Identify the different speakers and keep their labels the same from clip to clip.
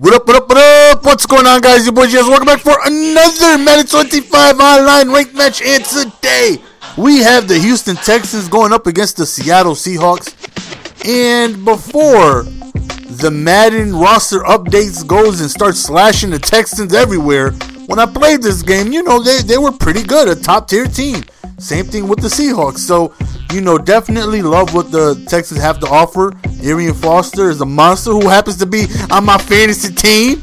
Speaker 1: What up, what up, what up? What's going on, guys? Your boy Jazz. Welcome back for another Madden 25 online ranked match. And today, we have the Houston Texans going up against the Seattle Seahawks. And before the Madden roster updates goes and starts slashing the Texans everywhere, when I played this game, you know, they were pretty good, a top tier team. Same thing with the Seahawks. So, you know, definitely love what the Texans have to offer. Arian Foster is a monster who happens to be on my fantasy team.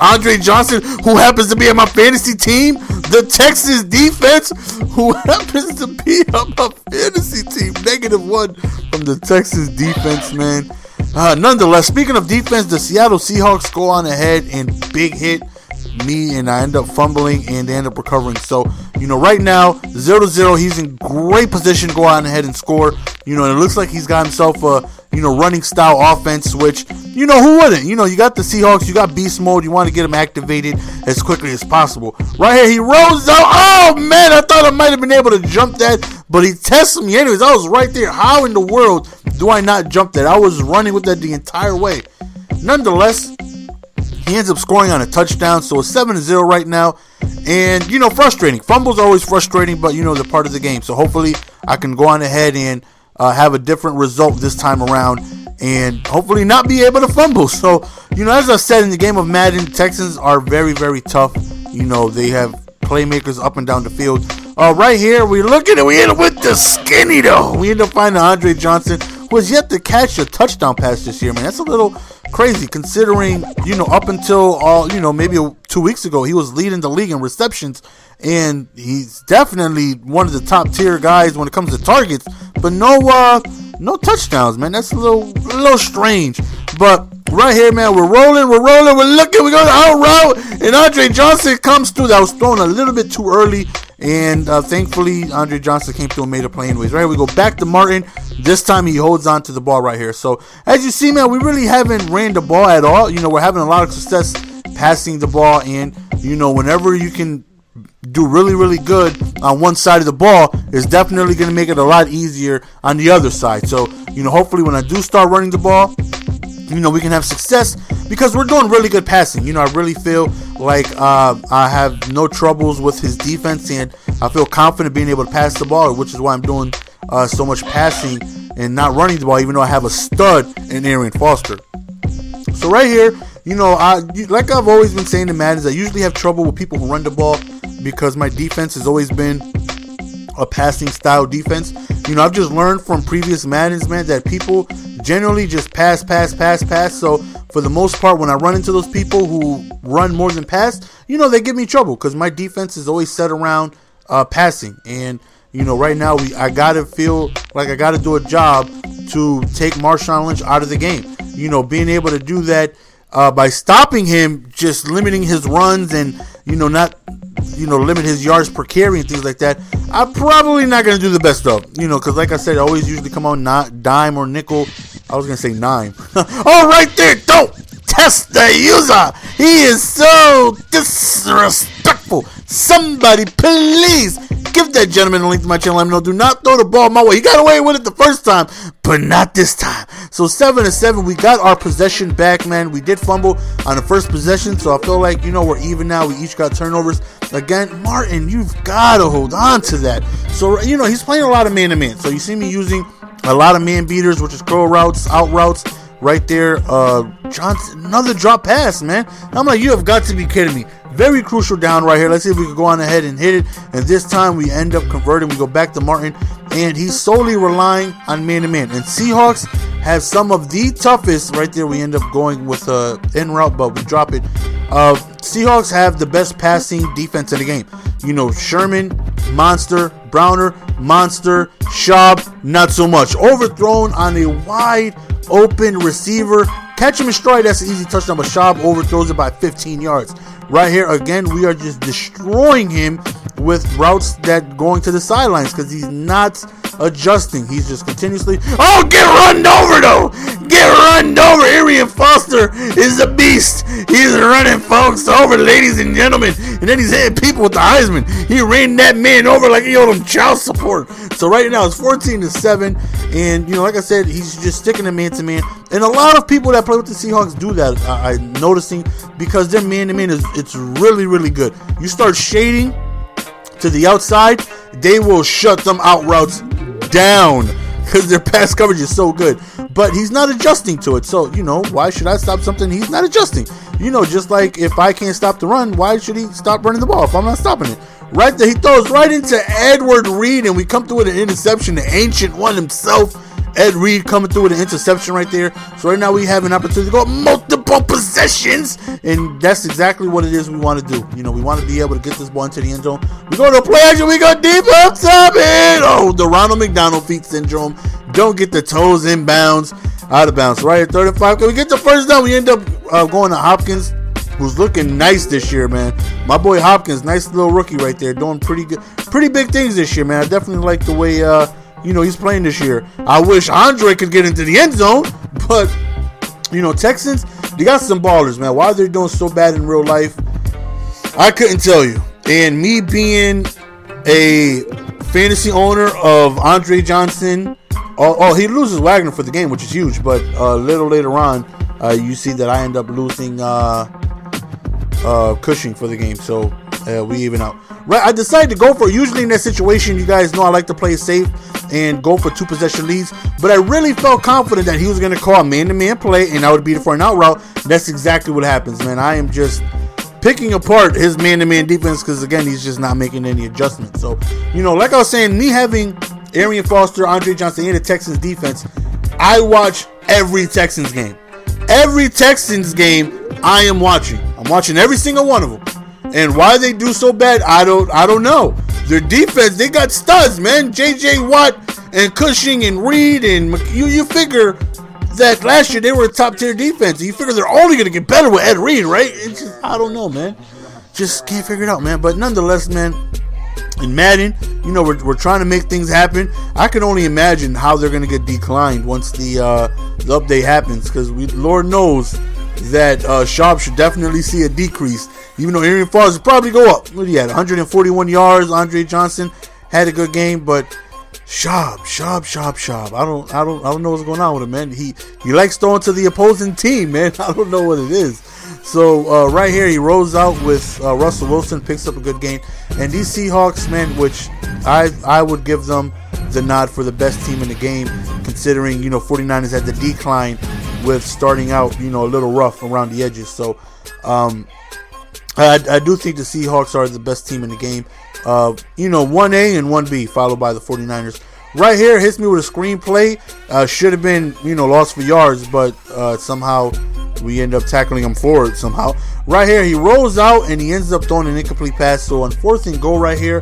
Speaker 1: Andre Johnson, who happens to be on my fantasy team. The Texans defense, who happens to be on my fantasy team. -1 from the Texans defense, man. Nonetheless, speaking of defense, the Seattle Seahawks go on ahead and big hit me, and I end up fumbling, and they end up recovering. So, you know, right now, 0-0, he's in great position to go on ahead and score. You know, and it looks like he's got himself a, you know, running style offense, which, you know, who wouldn't? You know, you got the Seahawks, you got beast mode, you want to get him activated as quickly as possible. Right here, he rolls out. Oh, man, I thought I might have been able to jump that, but he tested me anyways. I was right there. How in the world do I not jump that? I was running with that the entire way. Nonetheless, he ends up scoring on a touchdown, so it's 7-0 right now. And, you know, frustrating. Fumbles are always frustrating, but, you know, they're part of the game. So hopefully I can go on ahead and have a different result this time around and hopefully not be able to fumble. So, you know, as I said, in the game of Madden, Texans are very, very tough. You know, they have playmakers up and down the field. Right here, we look at it. We end up with the skinny, though. We end up finding Andre Johnson, who has yet to catch a touchdown pass this year, man. That's a little crazy considering, you know, up until, you know, maybe 2 weeks ago, he was leading the league in receptions, and he's definitely one of the top tier guys when it comes to targets, but no touchdowns, man. That's a little strange. But right here, man, we're rolling, we're looking, we're going out route, and Andre Johnson comes through. That was thrown a little bit too early, and thankfully, Andre Johnson came through and made a play anyways. Right here, we go back to Martin. This time, he holds on to the ball right here. So, as you see, man, we really haven't ran the ball at all. You know, we're having a lot of success passing the ball, and, you know, whenever you can do really, really good on one side of the ball, is definitely going to make it a lot easier on the other side. So, you know, hopefully when I do start running the ball, you know, we can have success because we're doing really good passing. You know, I really feel like I have no troubles with his defense, and I feel confident being able to pass the ball, which is why I'm doing so much passing and not running the ball, even though I have a stud in Arian Foster. So right here, you know, like I've always been saying to Madden, I usually have trouble with people who run the ball because my defense has always been a passing style defense. You know, I've just learned from previous Maddens, man, that people generally just pass. So for the most part, when I run into those people who run more than pass, you know, they give me trouble because my defense is always set around passing. And, you know, right now I gotta feel like I gotta do a job to take Marshawn Lynch out of the game. You know, being able to do that by stopping him, just limiting his runs and, you know, not, you know, limit his yards per carry and things like that, I'm probably not going to do the best of, you know, because like I said, I always usually come on not dime or nickel. I was going to say nine. Oh, right there. Don't test the user. He is so disrespectful. Somebody please give that gentleman a link to my channel. Let me know. Do not throw the ball my way. He got away with it the first time, but not this time. So 7-7, we got our possession back, man. We did fumble on the first possession, so I feel like, you know, we're even now. We each got turnovers. Again, Martin, you've got to hold on to that. So, you know, he's playing a lot of man-to-man. So you see me using a lot of man beaters, which is curl routes, out routes. Right there, Johnson, another drop pass, man. I'm like, you have got to be kidding me. Very crucial down right here. Let's see if we can go on ahead and hit it. And this time we end up converting. We go back to Martin, and he's solely relying on man-to-man. And Seahawks have some of the toughest. Right there, we end up going with in route, but we drop it. Seahawks have the best passing defense in the game. You know, Sherman, monster. Browner, monster. Schaub, not so much. Overthrown on a wide open receiver. Catch him in stride, that's an easy touchdown, but Schaub overthrows it by 15 yards. Right here, again, we are just destroying him with routes that going to the sidelines because he's not adjusting. He's just continuously, oh, get run over though. Get run over. Arian Foster is a beast. He's running folks over, ladies and gentlemen. And then he's hitting people with the Heisman. He ran that man over like he owed him child support. So right now it's 14-7. And, you know, like I said, he's just sticking to man-to-man. And a lot of people that play with the Seahawks do that, I'm noticing, because their man-to-man it's really, really good. You start shading to the outside, they will shut them out routes down because their pass coverage is so good. But he's not adjusting to it. So, you know, why should I stop something he's not adjusting? You know, just like if I can't stop the run, why should he stop running the ball if I'm not stopping it? Right there, he throws right into Edward Reed, and we come through with an interception. The ancient one himself, Ed Reed, coming through with an interception right there. So right now we have an opportunity to go multiple possessions, and that's exactly what it is we want to do. You know, we want to be able to get this ball into the end zone. We go to play action. We go deep up top, and oh, the Ronald McDonald feet syndrome. Don't get the toes inbounds, out of bounds. Right at 35. Can we get the first down? We end up going to Hopkins, who's looking nice this year, man. My boy Hopkins, nice little rookie right there, doing pretty good, pretty big things this year, man. I definitely like the way you know, he's playing this year. I wish Andre could get into the end zone, but you know, Texans, they got some ballers, man. Why they're doing so bad in real life, I couldn't tell you. And me being a fantasy owner of Andre Johnson, oh, he loses Wagner for the game, which is huge. But a little later on, you see that I end up losing Cushing for the game, so we even out. Right, I decided to go for it. Usually in that situation, you guys know I like to play it safe and go for 2 possession leads, but I really felt confident that he was going to call a man-to-man play and I would beat it for an out route. That's exactly what happens, man. I am just picking apart his man-to-man defense because, again, he's just not making any adjustments. So, you know, like I was saying, me having Arian Foster, Andre Johnson, and the Texans defense, I watch every Texans game. Every Texans game I am watching. I'm watching every single one of them. And why they do so bad, I don't know. Their defense, they got studs, man. J.J. Watt and Cushing and Reed, and you figure that last year they were a top-tier defense. You figure they're only going to get better with Ed Reed, right? It's just, I don't know, man. Just can't figure it out, man. But nonetheless, man, in Madden, you know, we're trying to make things happen. I can only imagine how they're going to get declined once the update happens, because Lord knows that Schaub should definitely see a decrease, even though Arian Foster probably go up. What he had, 141 yards. Andre Johnson had a good game, but Schaub. I don't know what's going on with him, man. He likes throwing to the opposing team, man. I don't know what it is. So right here, he rolls out with Russell Wilson, picks up a good game, and these Seahawks, man, which I would give them the nod for the best team in the game, considering, you know, 49ers had the decline with starting out, you know, a little rough around the edges. So I do think the Seahawks are the best team in the game. You know, 1A and 1B, followed by the 49ers. Right here, hits me with a screenplay. Should have been, you know, lost for yards, but somehow we end up tackling him forward somehow. Right here, he rolls out and he ends up throwing an incomplete pass. So on 4th and goal right here,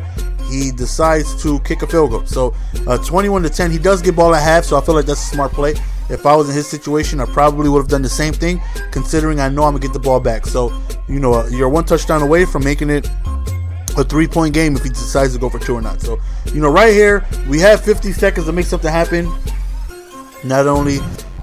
Speaker 1: he decides to kick a field goal. So 21-10, he does get ball at half, so I feel like that's a smart play. If I was in his situation, I probably would have done the same thing, considering I know I'm going to get the ball back. So, you know, you're 1 touchdown away from making it a 3-point game if he decides to go for 2 or not. So, you know, right here, we have 50 seconds to make something happen. Not only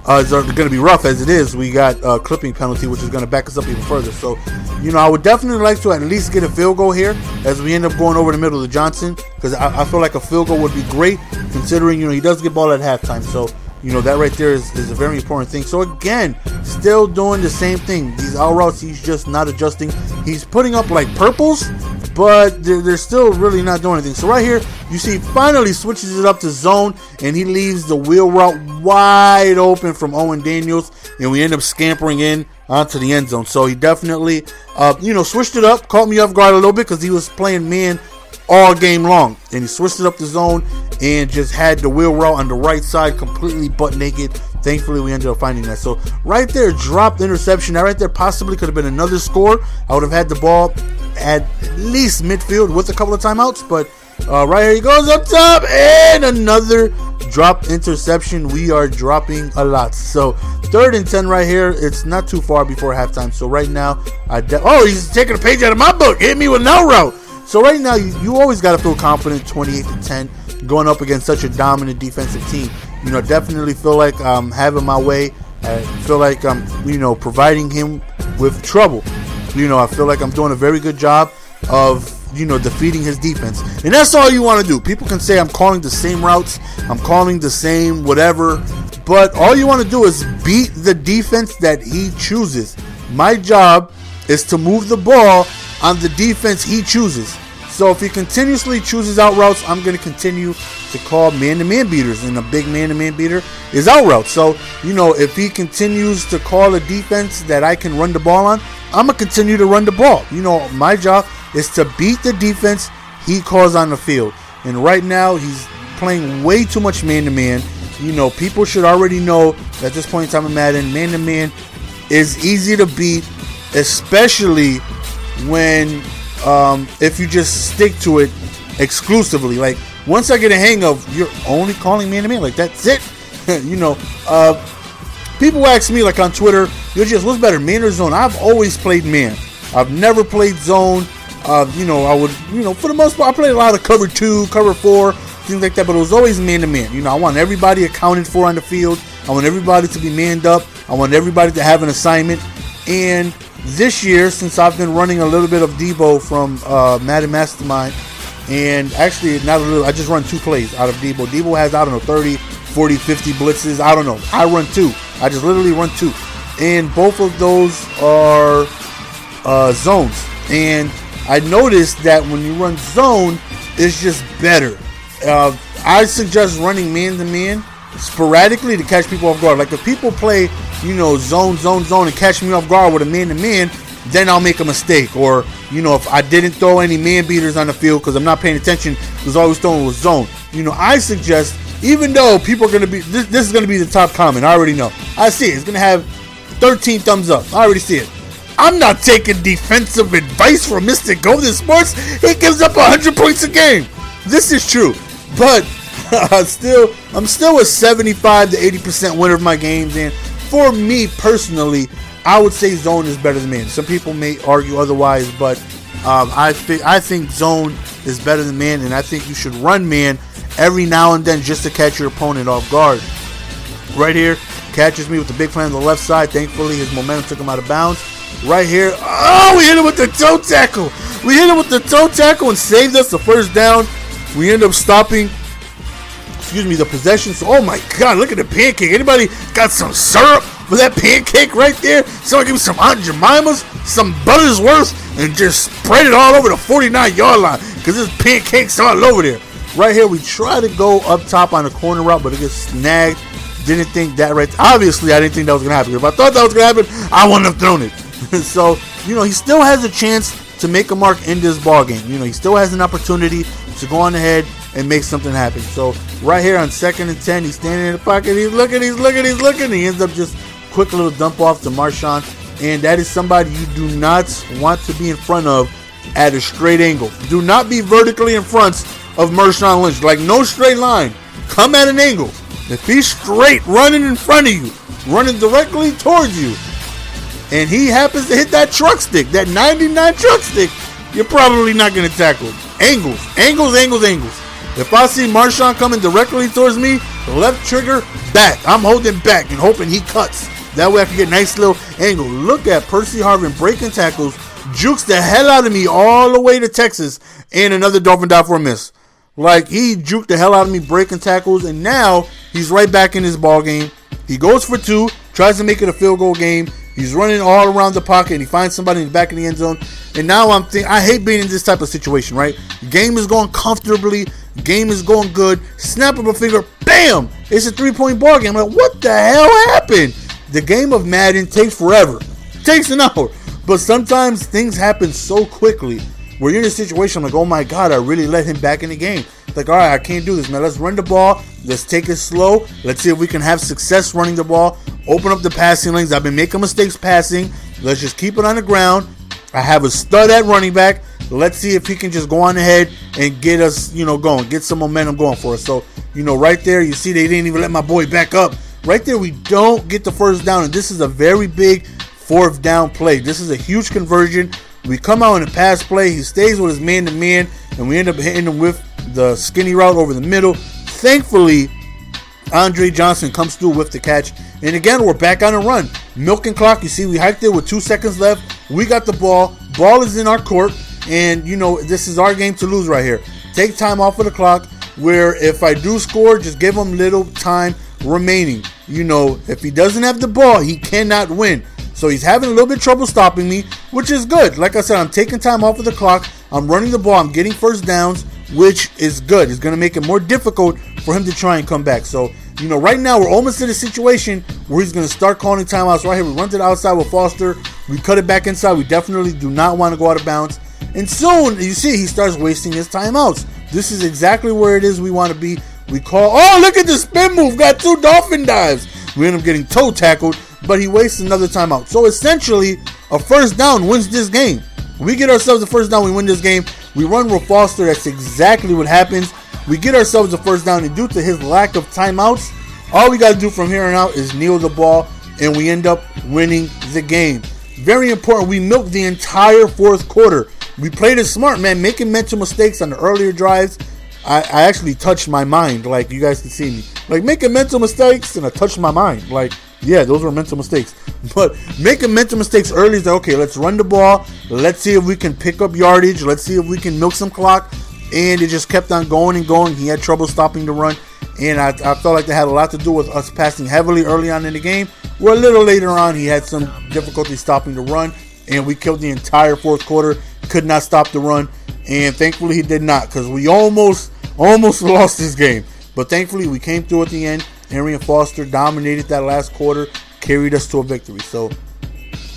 Speaker 1: is it going to be rough as it is, we got a clipping penalty, which is going to back us up even further. So, you know, I would definitely like to at least get a field goal here as we end up going over the middle of Johnson, because I feel like a field goal would be great, considering, you know, he does get ball at halftime. So, you know, that right there is a very important thing. So, again, still doing the same thing. These out routes, he's just not adjusting. He's putting up, like, purples, but they're still really not doing anything. So, right here, you see, finally switches it up to zone, and he leaves the wheel route wide open from Owen Daniels, and we end up scampering in onto the end zone. So, he definitely, you know, switched it up, caught me off guard a little bit because he was playing man all game long, and he switched it up the zone and just had the wheel route on the right side completely butt naked. Thankfully, we ended up finding that. So right there, dropped interception. That right there possibly could have been another score. I would have had the ball at least midfield with a couple of timeouts, but right here he goes up top, and another drop interception. We are dropping a lot. So 3rd and 10 right here. It's not too far before halftime. So right now, he's taking a page out of my book. Hit me with an out route. So right now, you always got to feel confident 28-10 going up against such a dominant defensive team. Definitely feel like I'm having my way. I feel like I'm, providing him with trouble. I feel like I'm doing a very good job of, defeating his defense. And that's all you want to do. People can say I'm calling the same routes, I'm calling the same whatever, but all you want to do is beat the defense that he chooses. My job is to move the ball on the defense he chooses. So if he continuously chooses out routes, I'm going to continue to call man-to-man beaters, and a big man-to-man beater is out routes. So, if he continues to call a defense that I can run the ball on, I'm going to continue to run the ball. My job is to beat the defense he calls on the field. And right now, he's playing way too much man-to-man. People should already know at this point in time in Madden, man-to-man is easy to beat, especially when if you just stick to it exclusively. Like, once I get a hang of you're only calling man-to-man, like, that's it. People ask me, like, on Twitter, what's better, man or zone? I've always played man. I've never played zone. I would, for the most part, I played a lot of cover 2, cover 4, things like that, but it was always man-to-man. I want everybody accounted for on the field. I want everybody to be manned up. I want everybody to have an assignment. And this year, since I've been running a little bit of Debo from Madden Mastermind, and actually not a little, I just run 2 plays out of Debo. Debo has, 30, 40, 50 blitzes. I don't know. I run 2. I just literally run 2. And both of those are zones. And I noticed that when you run zone, it's just better. I suggest running man-to-man sporadically to catch people off guard. Like, if people play, zone, and catch me off guard with a man-to-man, then I'll make a mistake. Or, if I didn't throw any man beaters on the field because I'm not paying attention, because all I was throwing was zone. I suggest, even though people are going to be, this is going to be the top comment, I already know. I see it. It's going to have 13 thumbs up. I already see it. I'm not taking defensive advice from Mr. Golden Sports. He gives up 100 points a game. This is true. But I'm still a 75 to 80% winner of my games. And for me personally, I would say zone is better than man. Some people may argue otherwise, but I think zone is better than man, and I think you should run man every now and then just to catch your opponent off guard. Right here, catches me with the big play on the left side. Thankfully, his momentum took him out of bounds. Right here, we hit him with the toe tackle. We hit him with the toe tackle and saved us the first down. We end up stopping, the possession. So, oh my God, look at the pancake. Anybody got some syrup for that pancake right there? Someone give me some Aunt Jemima's, some Buttersworth, and just spread it all over the 49-yard line, because there's pancakes all over there. Right here, we try to go up top on a corner route, but it gets snagged. Didn't think that right. Obviously, I didn't think that was going to happen. If I thought that was going to happen, I wouldn't have thrown it. So, he still has a chance to make a mark in this ball game. He still has an opportunity to go on ahead and make something happen. So, right here on 2nd and 10, he's standing in the pocket. He's looking. He ends up just quick little dump off to Marshawn. And that is somebody you do not want to be in front of at a straight angle. Do not be vertically in front of Marshawn Lynch. Like, no straight line. Come at an angle. If he's straight running in front of you, running directly towards you, and he happens to hit that truck stick, that 99 truck stick, you're probably not going to tackle him. Angles. If I see Marshawn coming directly towards me, left trigger, back. I'm holding back and hoping he cuts. That way I can get a nice little angle. Look at Percy Harvin breaking tackles, jukes the hell out of me all the way to Texas, and another Dolphin dive for a miss. Like, he juked the hell out of me breaking tackles, and now he's right back in his ball game. He goes for 2, tries to make it a field goal game. He's running all around the pocket, and he finds somebody in the back of the end zone. And now I'm thinking, I hate being in this type of situation, right? Game is going comfortably. Game is going good. Snap of a finger, bam! It's a 3-point ball game. I'm like, what the hell happened? The game of Madden takes forever. It takes an hour. But sometimes things happen so quickly where you're in a situation, I'm like, oh my God, I really let him back in the game. Like, all right, I can't do this, man. Let's run the ball. Let's take it slow. Let's see if we can have success running the ball. Open up the passing lanes. I've been making mistakes passing. Let's just keep it on the ground. I have a stud at running back. Let's see if he can just go on ahead and get us, going. Get some momentum going for us. So, right there, you see they didn't even let my boy back up. Right there, we don't get the first down. And this is a very big 4th down play. This is a huge conversion We come out in a pass play. He stays with his man-to-man, and we end up hitting him with the skinny route over the middle. Thankfully, Andre Johnson comes through with the catch. And again, we're back on a run. Milking clock. You see, we hiked it with 2 seconds left. We got the ball. Ball is in our court. And, you know, this is our game to lose right here. Take time off of the clock, where if I do score, just give him little time remaining. You know, if he doesn't have the ball, he cannot win. So he's having a little bit of trouble stopping me, which is good. Like I said, I'm taking time off of the clock. I'm running the ball. I'm getting first downs, which is good. It's going to make it more difficult for him to try and come back. So, you know, right now we're almost in a situation where he's going to start calling timeouts right here. We run to the outside with Foster. We cut it back inside. We definitely do not want to go out of bounds. And soon, you see, he starts wasting his timeouts. This is exactly where it is we want to be. We call, oh, look at the spin move. Got 2 dolphin dives. We end up getting toe tackled, but he wastes another timeout. So essentially, a first down wins this game. We get ourselves a first down, we win this game. We run with Foster. That's exactly what happens. We get ourselves a first down, and due to his lack of timeouts, all we got to do from here on out is kneel the ball, and we end up winning the game. Very important. We milked the entire fourth quarter. We played it smart, man, making mental mistakes on the earlier drives. I actually touched my mind, like you guys can see me. Like, making mental mistakes, and I touched my mind. Like, yeah, those were mental mistakes. But making mental mistakes early is like, okay, let's run the ball. Let's see if we can pick up yardage. Let's see if we can milk some clock. And it just kept on going and going. He had trouble stopping the run. And I felt like that had a lot to do with us passing heavily early on in the game. Where a little later on, he had some difficulty stopping the run. And we killed the entire fourth quarter. Could not stop the run. And thankfully he did not, because we almost lost this game. But thankfully we came through at the end. Henry and Foster dominated that last quarter, carried us to a victory. So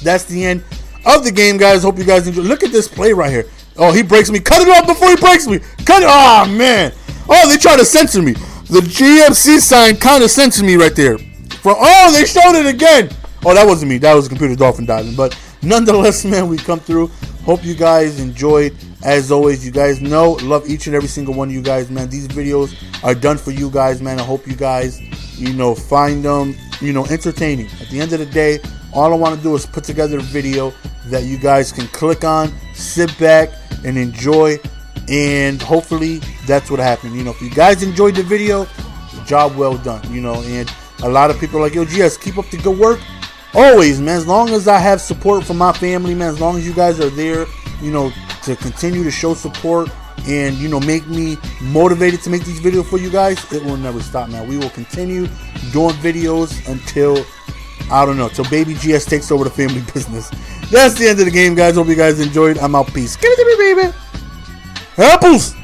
Speaker 1: that's the end of the game, guys. Hope you guys enjoy. Look at this play right here. Oh, he breaks me. Cut it off before he breaks me. Cut it. Oh, man. Oh, they try to censor me. The GMC sign kind of censored me right there. Oh, they showed it again. Oh, that wasn't me. That was a computer dolphin diving. But nonetheless, man, we come through. Hope you guys enjoyed. As always, you guys know, love each and every single one of you guys, man. These videos are done for you guys, man. I hope you guys, you know, find them, you know, entertaining. At the end of the day, all I want to do is put together a video that you guys can click on, sit back, and enjoy. And hopefully that's what happened. You know, if you guys enjoyed the video, job well done, you know. And a lot of people are like, yo, GS, keep up the good work. Always, man, as long as I have support from my family, man, as long as you guys are there, you know, to continue to show support and, you know, make me motivated to make these videos for you guys, it will never stop, man. We will continue doing videos until, I don't know, till baby GS takes over the family business. That's the end of the game, guys. Hope you guys enjoyed. I'm out. Peace. Give it to me, baby. Apples.